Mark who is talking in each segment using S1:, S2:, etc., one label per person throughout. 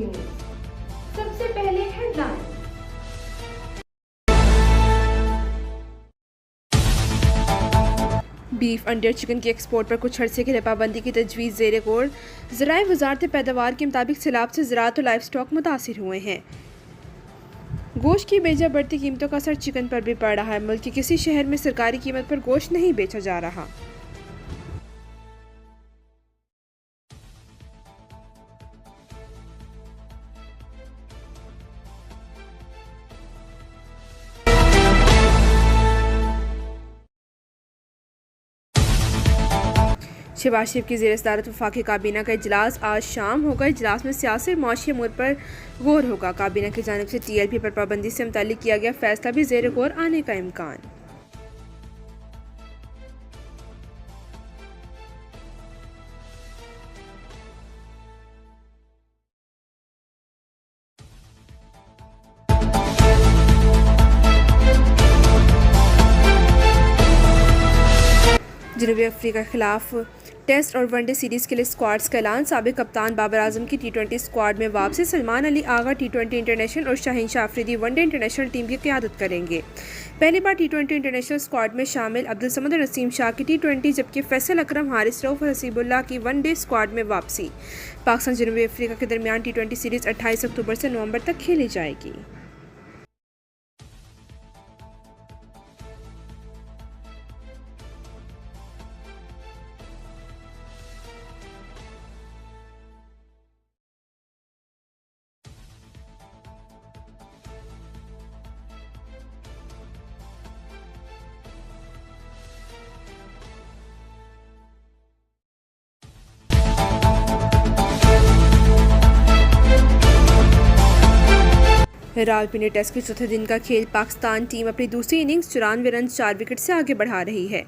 S1: TV news. सबसे पहले headline. Beef, अंडे, चिकन के एक्सपोर्ट पर कुछ अरसे के लिए पाबंदी की तजवीज़ ज़ेर गौर। ज़राए वज़ारत पैदावार के मुताबिक सैलाब से ज़राअत और लाइफ स्टॉक मुतासिर हुए हैं। गोश्त की बेजा बढ़ती कीमतों का असर चिकन पर भी पड़ रहा है। मुल्क के किसी शहर में सरकारी कीमत पर गोश्त नहीं बेचा जा रहा। शहबाज शरीफ की ज़ेर सदारत वफाकी काबीना का इजलास आज शाम होगा। इजलास में सियासी और मुआशी अमूर पर गौर होगा। काबीना की जानिब से TLP पर पाबंदी से मुताल्लिक किया गया फैसला भी ज़ेर गौर आने का इम्कान। जनूबी अफ्रीका के खिलाफ टेस्ट और वनडे सीरीज़ के लिए स्क्वाड्स का ऐलान। साबिक कप्तान बाबर आजम की T20 स्क्वाड में वापसी। सलमान अली आगा T20 इंटरनेशनल और Shaheen Shah Afridi one day international team की क़यादत करेंगे। पहली बार T20 इंटरनेशनल स्क्वाड में शामिल अब्दुल समद और नसीम शाह की T20, जबकि फैसल अकरम, हारिस रऊफ और हसीबुल्लाह की वनडे स्क्वाड में वापसी। पाकिस्तान जनूबी अफ्रीका के दरमियान T20 सीरीज़ 28 अक्टूबर से नवंबर तक खेली जाएगी। रावलपिंडी टेस्ट के चौथे दिन का खेल। पाकिस्तान टीम अपनी दूसरी इनिंग्स 94 रन 4 विकेट से आगे बढ़ा रही है।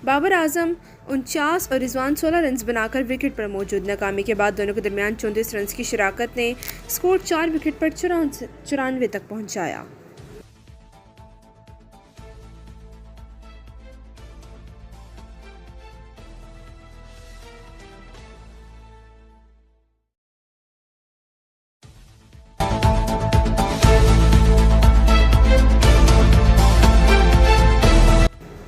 S1: बाबर आजम 49 और रिजवान 16 रन बनाकर विकेट पर मौजूद। नाकामी के बाद दोनों के दरमियान 34 रन की शराकत ने स्कोर 4 विकेट पर 94 तक पहुंचाया।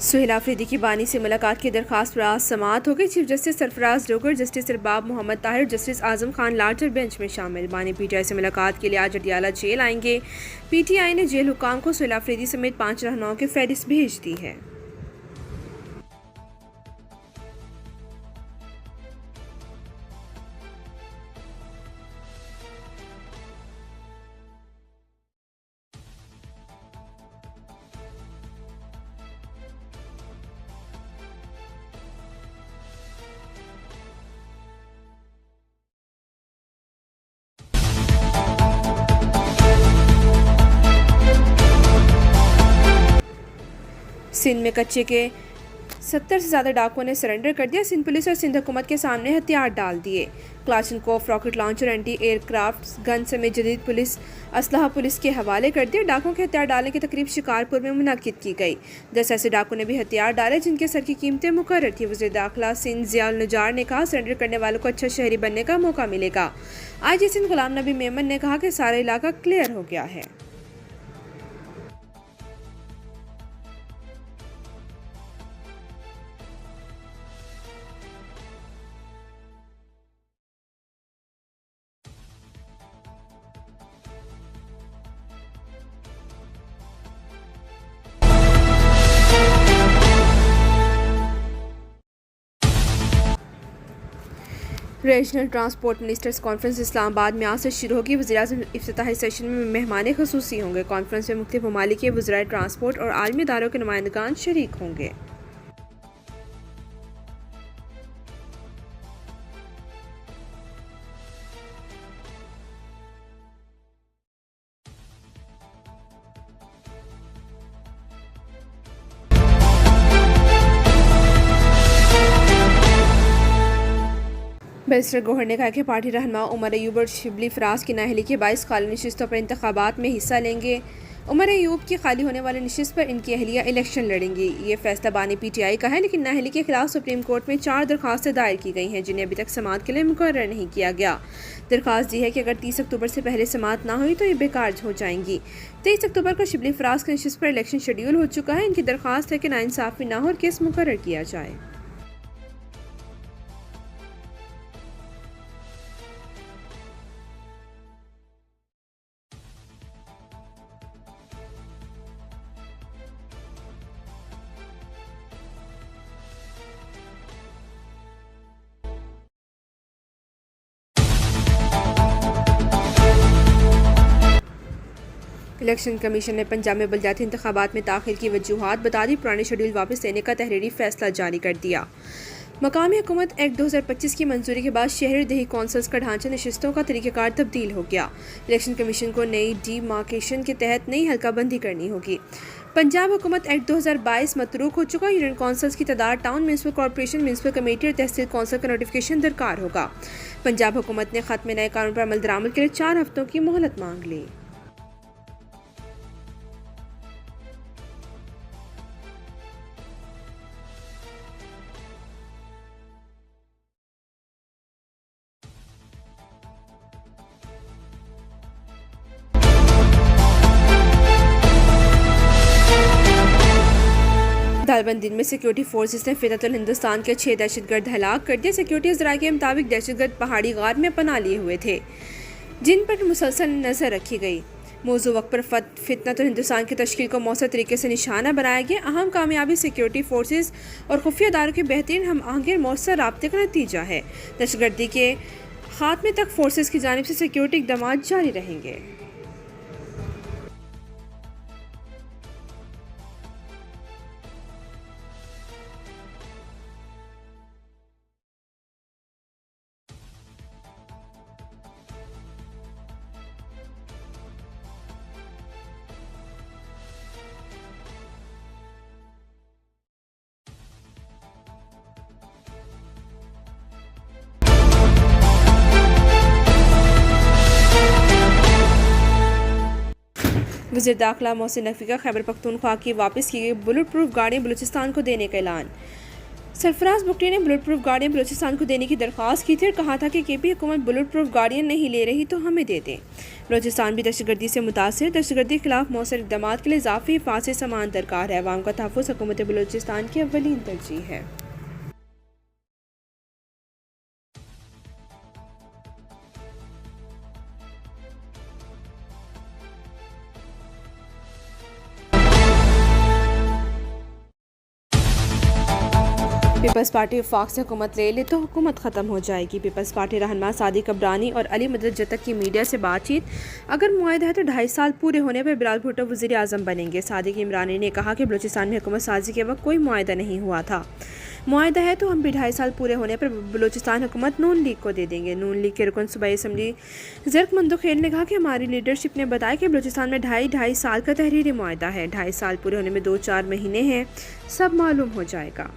S1: सुहेल आफरीदी की बानी से मुलाकात की दरखास्त पर आज समाअत हो गई। Chief justice Sarfaraz Dogar, justice Arbab Mohammad Tahir, justice Azam Khan larger bench में शामिल। बानी PTI से मुलाकात के लिए आज अडियाला जेल आएंगे। PTI ने जेल हुकाम को सुहेल आफरीदी समेत 5 रहनुमाओं की फहरिस्त भेज दी है। सिंध में कच्चे के 70 से ज़्यादा डाकुओं ने सरेंडर कर दिया। सिंध पुलिस और सिंध हुकूमत के सामने हथियार डाल दिए। Kalashnikov, rocket launcher, anti aircraft gun समेत जदीद पुलिस असलहा पुलिस के हवाले कर दिया। डाकुओं के हथियार डालने की तकरीब शिकारपुर में मुनक्किद की गई। 10 ऐसे डाकू ने भी हथियार डाले जिनके सर की कीमतें मुकर्रर थी। वज़ीर दाखिला सिंध ज़ियाउल नजार ने कहा, सरेंडर करने वालों को अच्छा शहरी बनने का मौका मिलेगा। IG सिंध गुलाम नबी मेमन ने कहा कि सारा इलाका क्लियर हो गया है। Regional transport ministers conference Islamabad में आज से शुरू होगी। वज़ीर-ए-आज़म इफ्तिताही सेशन में मेहमान ख़ुसूसी होंगे। कॉन्फ्रेंस में मुख्तलिफ ममालिक के वज़राए ट्रांसपोर्ट और आलमी इदारों के नुमाइंदगान शरीक होंगे। बैरिस्टर गौहर ने कहा कि पार्टी रहनुमा उमर अयूब और शिबली फराज की नाअहली के 22 कानूनी नशिस्तों पर इंतखाबात में हिस्सा लेंगे। उमर अयूब की खाली होने वाली नशिस्त पर इनकी अहलिया इलेक्शन लड़ेंगी। ये फैसला बानी PTI का है, लेकिन नाअहली के खिलाफ सुप्रीम कोर्ट में 4 दरखास्तें दायर की गई हैं, जिन्हें अभी तक समाअत के लिए मुकर्रर नहीं किया गया। दरखास्त दी है कि अगर 30 अक्टूबर से पहले समाअत ना हुई तो ये बेकार हो जाएंगी। 23 अक्टूबर को शिबली फराज की नशिस्त पर इलेक्शन शेड्यूल हो चुका है। इनकी दरखास्त है कि नाइंसाफी ना हो और केस मुकर्रर किया जाए। इलेक्शन कमीशन ने पंजाब में बलदियाती इंतखाबात में ताख़ीर की वजूहात बता दी। पुराने शेड्यूल वापस लेने का तहरीरी फैसला जारी कर दिया। मकामी हुकूमत एक्ट 2025 की मंजूरी के बाद शहरी दही कौंसल्स का ढांचा नशिस्तों का तरीक़ाकार तब्दील हो गया। इलेक्शन कमीशन को नई डीमार्केशन के तहत नई हल्काबंदी करनी होगी। पंजाब हुकूमत एक्ट 2022 मतरूक हो चुका। यूनियन कौंसल्स की तादाद town municipal corporation, municipal committee और तहसील कौंसल का नोटिफिकेशन दरकार होगा। पंजाब हुकूमत ने ख़त्म नए कानून पर अमल दरामद के लिए 4 हफ्तों की मोहलत मांग ली। तालिबान दिन में सिक्योरिटी फोर्सेस ने फितरतुल हिंदुस्तान के 6 दहशतगर्द हलाक कर दिए। सिक्योरिटी ज़राए के मुताबिक दहशतगर्द पहाड़ी गार में पनाह लिए हुए थे, जिन पर मुसलसल नज़र रखी गई। मौजू वक्त पर फितरतुल हिंदुस्तान की तश्कील को मौसर तरीके से निशाना बनाया गया। अहम कामयाबी सिक्योरिटी फोर्सेस और खुफिया इदारों के बेहतरीन हम आहंगी और मौसर राब्ते का नतीजा है। दहशतगर्दी के खात्मे तक फोर्सेस की जानिब से सिक्योरिटी इक़दाम जारी रहेंगे। वज़ीर दाखिला मोहसिन नकवी का खैबर पख्तूनख्वा की वापस की गई बुलेट प्रूफ गाड़ियाँ बलूचिस्तान को देने का ऐलान। सरफराज बुगटी ने बुलेट प्रूफ गाड़ियाँ बलूचिस्तान को देने की दरख्वास्त की थी और कहा था कि KP हुकूमत बुलेट प्रूफ गाड़ियाँ नहीं ले रही तो हमें दे दें। बलूचिस्तान भी दहशतगर्दी से मुतासिर, दहशतगर्दी के खिलाफ मौसर इक़दाम के लिए इजाफी हिफाज़ती सामान दरकार है। अवाम का तहफ़्फ़ुज़ हुकूमत बलूचिस्तान की अव्वलीन तरजीह है। पीपल्स पार्टी वफाक से हुकूमत ले ले तो हुकूमत ख़त्म हो जाएगी। पीपल्स पार्टी रहनुमा सादिक अब्रानी और अली मदद जतक की मीडिया से बातचीत। अगर मुआहदा है तो 2.5 साल पूरे होने पर बिलाल भुट्टो वज़ीर आज़म बनेंगे। सादिक इमरानी ने कहा कि बलूचिस्तान में हुकूमत साजी के वक्त कोई मुआहदा नहीं हुआ था। मुआहदा है तो हम भी 2.5 साल पूरे होने पर बलूचिस्तान हुकूमत नून लीग को दे देंगे। नून लीग के रुकन सूबाई असम्बली ज़र्क मंदोखेल ने कहा कि हमारी लीडरशिप ने बताया कि बलूचिस्तान में 2.5 साल का तहरीरी मुआहदा है। 2.5 साल पूरे होने में 2-4 महीने हैं, सब मालूम हो जाएगा।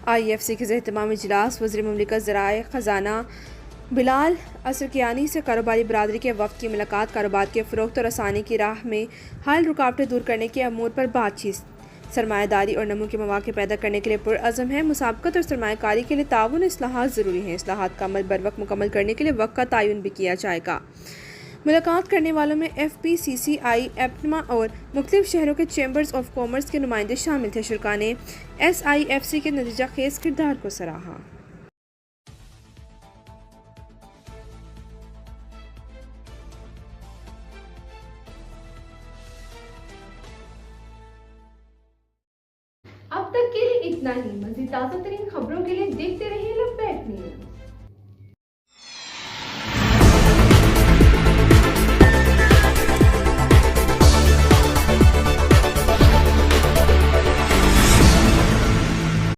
S1: IFC के ज़ेर-ए-इत्तिमाम इजलास वज़ीर मुमलिकत ज़राए ख़ज़ाना बिलाल असरकियानी से कारोबारी बरादरी के वफ़द की मुलाकात। कारोबार के फ़रोग़्त और आसानी की राह में हाल रुकावटें दूर करने के अमूर पर बातचीत। सरमायादारी और नमू के मौक़े पैदा करने के लिए पुरअज़म है। मुसाबकत और सरमायाकारी के लिए ताउन इस्लाहात ज़रूरी हैं। इस्लाहात का अमल बरवक़्त मुकम्मल करने के लिए वक्त का तयन भी किया जाएगा। मुलाकात करने वालों में FPCCI, एप्टमा और मुख्तलिफ शहरों के चैम्बर्स ऑफ कॉमर्स के नुमाइंदे शामिल थे। शुरा ने SIFC के नतीजा खेज किरदार को सराहा।
S2: अब तक के लिए इतना ही। मज़ीद ताज़ा तरीन खबरों के लिए देखते रहिए लपैट न्यूज़।